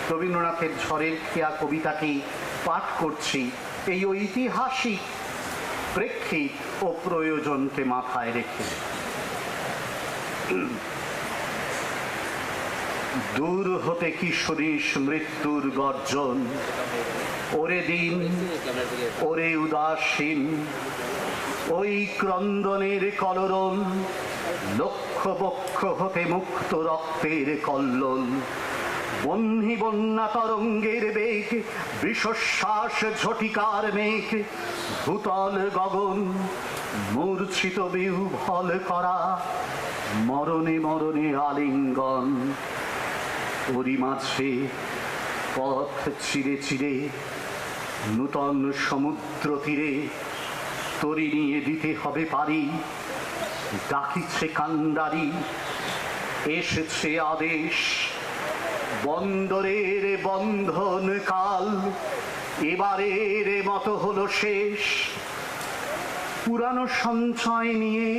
রবীন্দ্রনাথের ঝড়ের খেয়া কবিতাটি পাঠ করছি এই ঐতিহাসিক প্রেক্ষিত ও প্রয়োজনকে মাথায় রেখে। দূর হতে কি শুনিস মৃত্যুর গর্জন, ওরে দিন ওরে উদাসীন, ওই ক্রন্দনের কলরল, লক্ষ বক্ষ হতে মুক্ত রক্তের কল্লোল, বহ্নি বন্যা তরঙ্গের বেগ, বিশ্বশ্বাস ঝটিকার মেঘ, ভূতল গগন মূর্ছিত বিহ্বল করা, মরণে মরণে আলিঙ্গন। ওরই মাঝে পথ চিরে চিরে নূতন সমুদ্র তীরে তরি নিয়ে দিতে হবে পারি, ডাকিছে কান্ডারি এসেছে আদেশ, বন্দরের বন্ধন কাল এবারের মতো হলো শেষ। পুরানো সঞ্চয় নিয়ে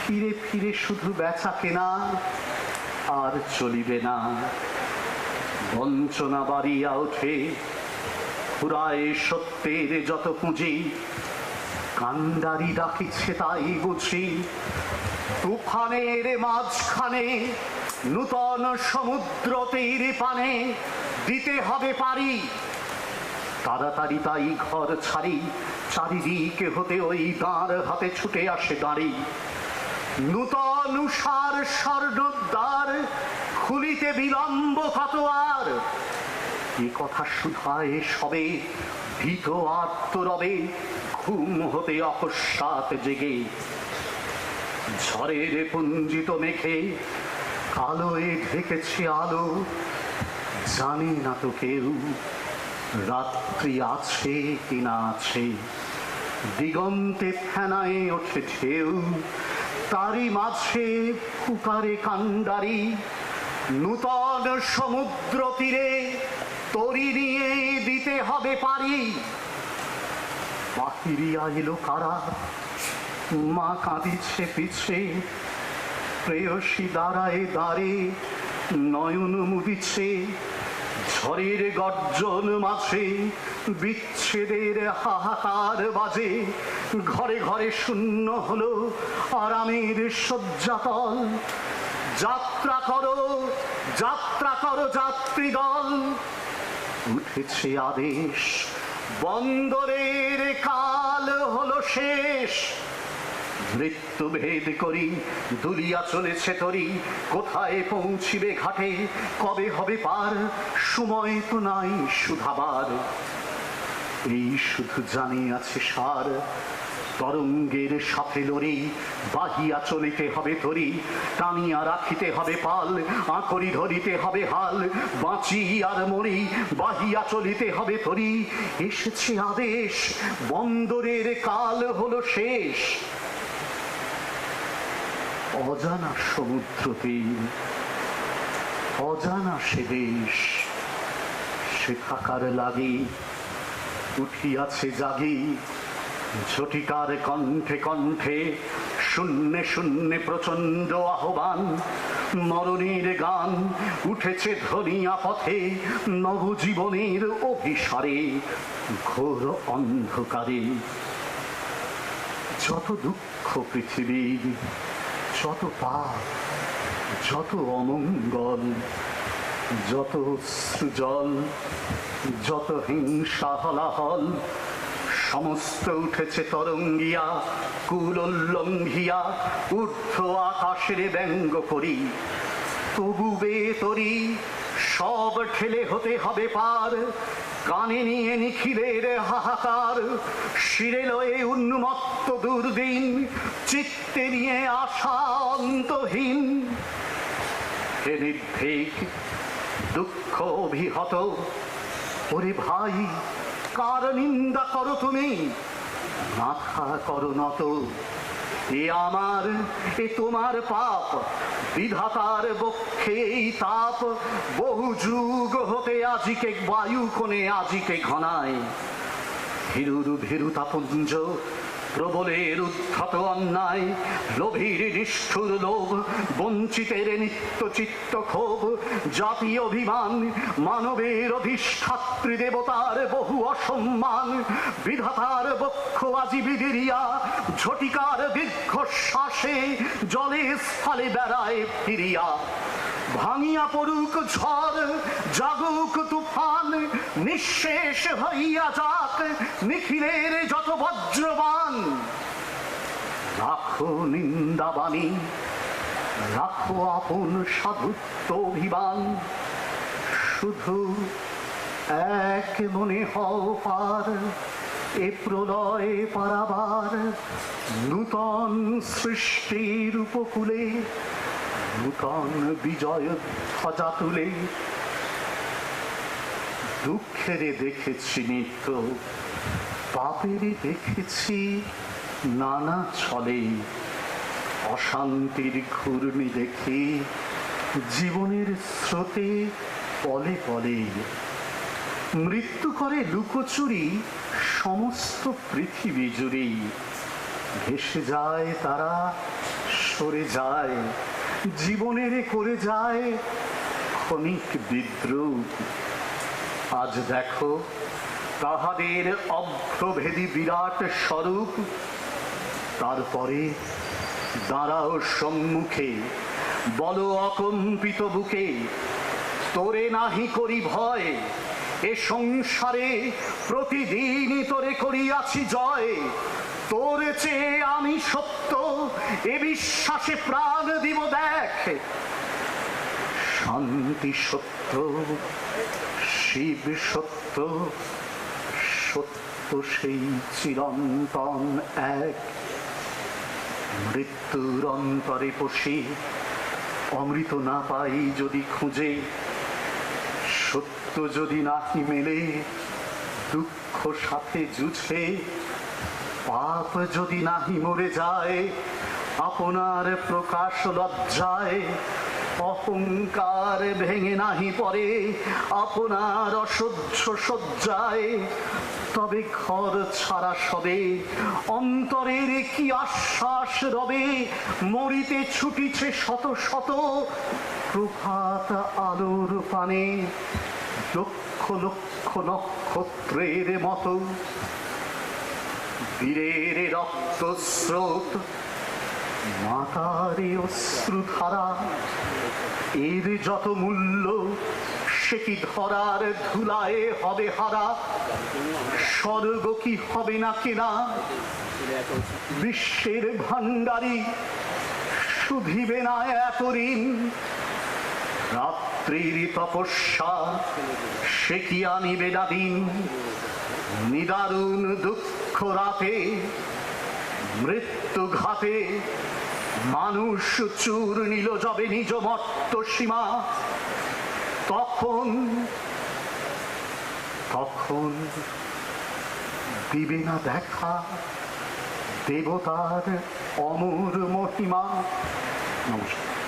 ফিরে ফিরে শুধু বেচা কেনা আর চলিবে না। বঞ্চনা বাড়িয়া ওঠে, ফুরায় সত্যের যত পুঁজি, কান্ডারি ডাকিছে তাই বুঝি। তুফানের মাঝখানে নূতন সমুদ্র তীর পানে দিতে হবে পারি, তাড়াতাড়ি তাই ঘর ছাড়ি, চারিদিকে হতে ওই দ্বার হাতে ছুটে আসে দাঁড়ি। নূতন উষার স্বর্ণদ্বার খুলিতে বিলম্ব কত আর, এ কথা শুধায় সবে ভীত আত্মরবে, ঘুম হতে অকস্মাৎ জেগে। ঝড়ের পুঞ্জিত মেঘে কালোয় ঢেকেছে আলো, জানে না তো কেউ রাত্রি আছে কিনা আছে। দিগন্তে ফেনায় ওঠে ঢেউ, তারই মাঝে পুকারে কান্ডারি, নূতন সমুদ্র তীরে তরি নিয়ে দিতে হবে পারি। বাহিরিয়া এলো কারা, মা কাঁদিছে পিছে, প্রেয়সী দাঁড়ায় দাঁড়ে নয়ন মুদিছে। ঝড়ের গর্জন মাঝে বিচ্ছেদের হাহাকার বাজে, ঘরে ঘরে শূন্য হলো আরামের শয্যাতল। যাত্রা করো যাত্রা করো যাত্রীদল, উঠেছে আদেশ, বন্দরের কাল হলো শেষ। মৃত্যু ভেদ করি দুলিয়া চলেছে তরি, কোথায় পৌঁছিবে ঘাটে, কবে হবে পার, সময় তো নাই শুধাবার। এই শুধু জানি আছে সার, তরঙ্গের সাথে লড়ি, বাহিয়া চলিতে হবে তরি, টানিয়া রাখিতে হবে পাল, আঁকড়ি ধরিতে হবে হাল, বাঁচি আর মরি বাহিয়া চলিতে হবে তরি। এসেছে আদেশ, বন্দরের কাল হলো শেষ। অজানা সমুদ্র তীর, অজানা সে দেশ, সেখাকার লাগি উঠিয়াছে জাগি। ঝটিকার কণ্ঠে কণ্ঠে শূন্যে শূন্যে প্রচন্ড আহ্বান, মরণের গান উঠেছে ধনিয়া পথে, নবজীবনের অভিসারে ঘোর অন্ধকারে। যত দুঃখ পৃথিবীর, যত পাপ, যত অমঙ্গল, যত সৃজল, যত হিংসা হলাহল, সমস্ত উঠেছে তরঙ্গিয়া, কুল উল্লঙ্ঘিয়া ঊর্ধ্ব আকাশের ব্যঙ্গ করি। তবু বেতরি সব ঠেলে হতে হবে পার, কানে নিয়ে নিখিলের হাহাকার, শিরে লয়ে উন্মত্ত দুর্দিন, চিত্তে নিয়ে আশা অন্তহীন। হে নির্ভীক দুঃখ অভিহত, ওরে ভাই কার নিন্দা করো তুমি, মাথা করো নত। এ আমার এ তোমার পাপ, বিধাতার বক্ষে এই তাপ, বহু যুগ হতে আজিকে বায়ু কোণে আজিকে ঘনায়। ভীরুর ভীরুতাপুঞ্জ প্রবলের উদ্ধত অন্যায়, লোভীর নিষ্ঠুর লোভ, বঞ্চিতের নিত্য চিত্ত ক্ষোভ, জাতীয় অভিমান, মানবের অধিষ্ঠাত্রী দেবতার বহু অসম্মান, বিধাতার বক্ষ আজি বিদিরিয়া, ঝটিকার দীর্ঘশ্বাসে জলে স্থলে বেড়ায় ফিরিয়া। ভাঙিয়া পড়ুক ঝড়, জাগুক তুফান, নিঃশেষ হইয়া যাক নিখিলের যত বজ্রবান। রাখো নিন্দাবাণী, রাখো আপন সাধুত্ব অভিমান, শুধু এক মনে হও পার এ প্রলয় পারাবার। নূতন সৃষ্টির উপকূলে নূতন বিজয় ধ্বজা তুলে। দুঃখেরে দেখেছি নিত্য, পাপেরে দেখেছি নানা ছলে, অশান্তির ঘূর্ণি দেখি জীবনের স্রোতে পলে পলে। মৃত্যু করে লুকোচুরি সমস্ত পৃথিবী জুড়েই, ভেসে যায় তারা, সরে যায়, জীবনের করে যায় ক্ষণিক বিদ্রুপ। আজ দেখো তাহাদের অভ্রভেদী বিরাট স্বরূপ। তারপরে দাঁড়াও সম্মুখে, বলো অকম্পিত বুকে, তোরে নাহি করি ভয়, এ সংসারে প্রতিদিনই তোরে করিয়াছি জয়। তোর চেয়ে আমি সত্য, এ বিশ্বাসে প্রাণ দিব দেখ। শান্তি সত্য, শিব সত্য, সত্য সেই চিরন্তন এক। মৃত্যুর অন্তরে পশি অমৃত না পাই যদি খুঁজে, সত্য যদি নাহি মেলে দুঃখ সাথে জুঝে, পাপ যদি নাহি মরে যায় আপনার প্রকাশ লজ্জায়, অহংকার ভেঙে নাহি পড়ে আপনার অসহ্য সজ্জায়, তবে ঘর ছাড়া সবে অন্তরের কি আশ্বাস রবে। মরিতে ছুটিছে শত শত প্রভাত আলোর পানে, লক্ষ লক্ষ নক্ষত্রের মতো। বীরের রক্ত স্রোত, মাতারে অশ্রুধারা, এর যত মূল্য সে কি ধরার ধুলায় হবে হারা। স্বর্গ কি হবে না কেনা, বিশ্বের ভান্ডারী শুধিবে না এত ঋণ। রাত্রির তপস্যা সে কি আনিবে না দিন, নিদারুণ দুঃখ রাতে মৃত্যু ঘাতে। মানুষ চূর নিল যবে নিজ মর্ত সীমা, তখন তখন দিবে না দেখা দেবতার অমর মহিমা। নমস্কার।